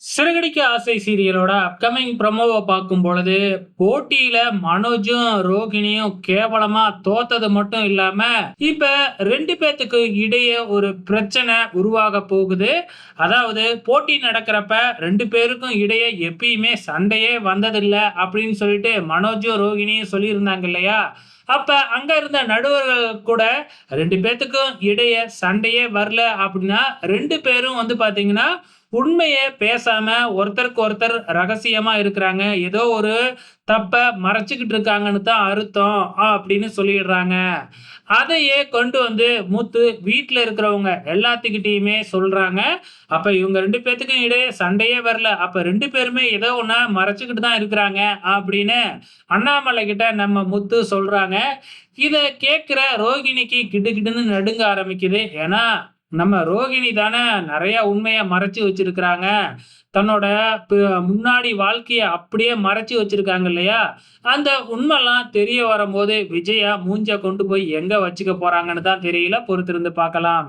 சிறகடிக்க ஆசை சீரியலோட அப்கமிங் ப்ரமோவ பார்க்கும் பொழுது, போட்டியில மனோஜும், ரோகிணியும் கேவலமா தோத்தது மட்டும் இல்லாம, இப்ப 2 பேத்துக்கு இடையே ஒரு பிரச்சனை உருவாக போகுது. அதாவது போட்டி நடக்கிறப்ப 2 பேருக்கும் இடையே எப்பயுமே சண்டையே வந்ததில்ல அப்படின்னு சொல்லிட்டு மனோஜும், ரோகிணியும் சொல்லியிருந்தாங்க இல்லையா? அப்ப அங்க இருந்த நடுவர்கள் கூட 2 பேத்துக்கும் இடையே சண்டையே வரல அப்படின்னா, 2 பேரும் வந்து பார்த்தீங்கன்னா, உண்மைய பேசாம ஒருத்தருக்கு ஒருத்தர் ரகசியமா இருக்கிறாங்க. ஏதோ ஒரு தப்ப மறைச்சுக்கிட்டு இருக்காங்கன்னு தான் அர்த்தம் அப்படின்னு சொல்லிடுறாங்க. அதையே கொண்டு வந்து மூத்து வீட்ல இருக்கிறவங்க எல்லாத்துக்கிட்டயுமே சொல்றாங்க. அப்ப இவங்க 2 பேத்துக்கும் இடையே சண்டையே வரல. அப்ப 2 பேருமே ஏதோ ஒண்ண மறைச்சுக்கிட்டு தான் இருக்கிறாங்க அப்படின்னு அண்ணாமலை கிட்ட நம்ம முத்து சொல்றாங்க. இத கேட்கிற ரோகிணிக்கு கிடுகிடுன்னு நடுங்க ஆரம்பிக்குது. ஏன்னா, நம்ம ரோகிணி தானே நெறைய உண்மைய மறைச்சு வச்சிருக்கிறாங்க. தன்னோட ப முன்னாடி வாழ்க்கைய அப்படியே மறைச்சு வச்சிருக்காங்க இல்லையா? அந்த உண்மைலாம் தெரிய வரும்போது, விஜயா மூஞ்ச கொண்டு போய் எங்க வச்சுக்க போறாங்கன்னு தான் தெரியல. பொறுத்திருந்து பார்க்கலாம்.